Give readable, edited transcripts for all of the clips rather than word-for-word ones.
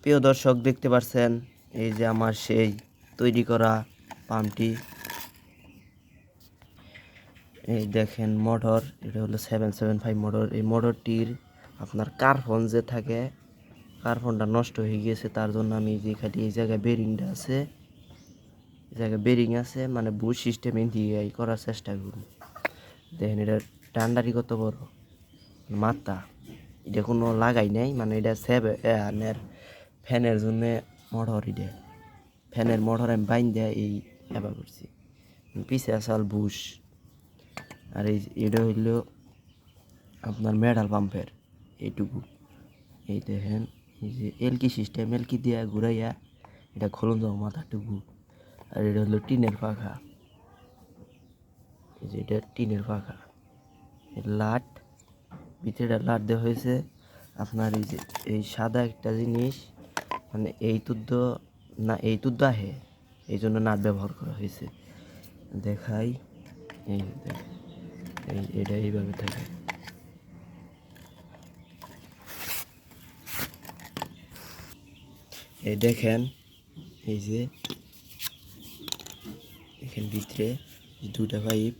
প্রিয় দর্শক দেখতে পাচ্ছেন এই যে আমার সেই তৈরি করা পাম্পটি। এই দেখেন মোটর, এটা হলো 775 মোটর। এই মোটরটির আপনার কার্বন যে থাকে, কার্বনটা নষ্ট হয়ে গিয়েছে, তার জন্য আমি যে খালি এই জায়গায় বেরিংটা আছে, এই জায়গায় বেরিং আছে, মানে বুশ সিস্টেমে দিয়ে করার চেষ্টা করি। দেখেন এটা টান্ডারি কত বড় মাথা, এটা কোনো লাগাই নাই, মানে এটা ফ্যানের জন্য মোটর। এটা ফ্যানের মোটর আমি বাইন দেয় এই এবার করছি। পিছে আসাল বুশ, আর এটা হইল আপনার মেটাল পাম্পের এইটুকু। এই দেখেন এই যে এলকি সিস্টেম, এলকি দিয়া ঘুরাইয়া এটা খোলন যাবো মাথাটুকু। আর এটা হলো টিনের পাখা, এই যে এটা টিনের পাখা। লাট ভিতরে লাট দেওয়া হয়েছে আপনার। এই যে এই সাদা একটা জিনিস, মানে এই তুদ্দ আহে, এই জন্য নাট ব্যবহার করা হয়েছে। দেখাই, এই এটা এইভাবে থাকে। এই দেখেন এই যে এখানে ভিতরে দুটা পাইপ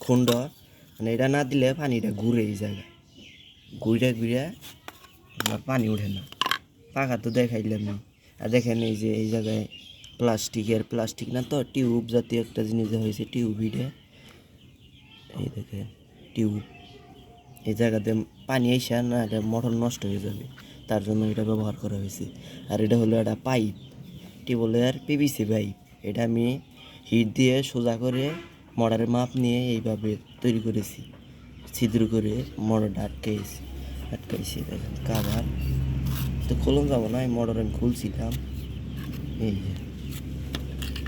খুন্ড, মানে এটা না দিলে পানিটা ঘুরে এই জায়গায়, ঘুরে আমার পানি ওঠে না। পাখা তো দেখাইলাম না। আর দেখেন এই যে এই জায়গায় প্লাস্টিক না তো, টিউব জাতীয় একটা জিনিস দেওয়া হয়েছে, টিউব হিটে। এই দেখেন টিউব, এই জায়গাতে পানি এসে না এটা মোটর নষ্ট হয়ে যাবে, তার জন্য এটা ব্যবহার করা হয়েছে। আর এটা হলো একটা পাইপ, টিউবওয়েলের পিভিসি পাইপ। এটা আমি হিট দিয়ে সোজা করে মোটরের মাপ নিয়ে এইভাবে তৈরি করেছি, ছিদ্র করে মোটরটা আটকাইছি। দেখেন কাভার তো খোলন যাবো না, এই মোটর আমি খুলছিলাম। এই যে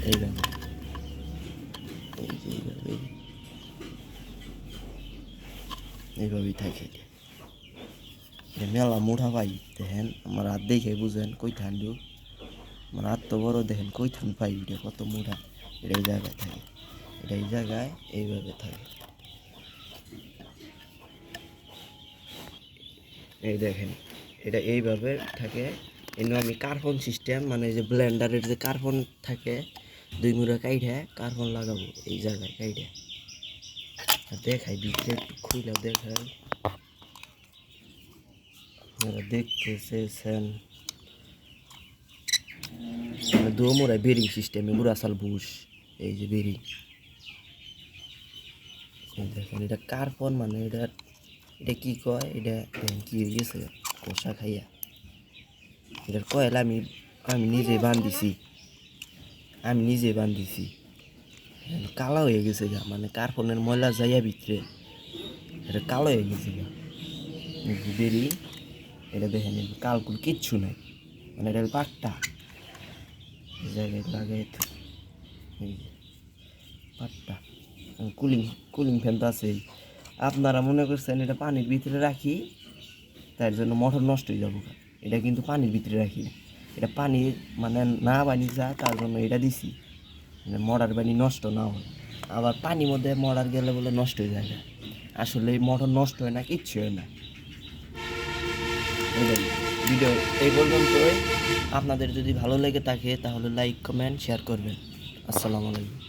এইভাবে, এইভাবেই থাকে। মেলা মোটা পাই, দেখেন আমার হাত দেখে বুঝেন কই ঠান্ডু, আমার হাত তো বড়, দেখেন কই ঠান্ড পাই, এটা কত মোটা। এটা এই জায়গায় থাকে, এটা এই জায়গায় এইভাবে থাকে। এই দেখেন এটা এইভাবে থাকে। এনে আমি কার্বন সিস্টেম, মানে যে ব্লেন্ডারের যে কার্বন থাকে, 2 মুড়া কাইঠে কার্বন লাগাবো এই জায়গায় কাইঠে। দেখাই ভিতরে একটু খুলে দেখাই, আপনারা দেখতেছেন। মানে 2 মুড়ায় বেরিং সিস্টেমে মুড়াসাল বুশ, এই যে বেরিং। দেখেন এটা কার্বন, মানে এটা কি কয়, এটা কি হয়ে গেছে কষা খাইয়া। এটার কয়েল আমি নিজে বান্ধিছি, কালো হয়ে গেছে গা, মানে কার্বনের ময়লা যাইয়া ভিতরে এটা কালো হয়ে গেছে গা। বেরিং এটা দেখেন কালকুল কিচ্ছু নাই, মানে এটা পাট্টা জায়গায় লাগাই, এই পাট্টা। কুলিং ফ্যান তো আছেই। আপনারা মনে করছেন এটা পানির ভিতরে রাখি তার জন্য মোটর নষ্ট হয়ে যাবো, এটা কিন্তু পানির ভিতরে রাখি না, এটা পানি মানে না বানি যা, তার জন্য এটা দিছি, মানে মোটর পানি নষ্ট না হয়। আবার পানির মধ্যে মোটর গেলে বলে নষ্ট হয়ে যায় না, আসলে এই মোটর নষ্ট হয় না, কিচ্ছু হয় না। ভিডিও এই পর্যন্তই। আপনাদের যদি ভালো লেগে থাকে তাহলে লাইক কমেন্ট শেয়ার করবেন। আসসালামু আলাইকুম।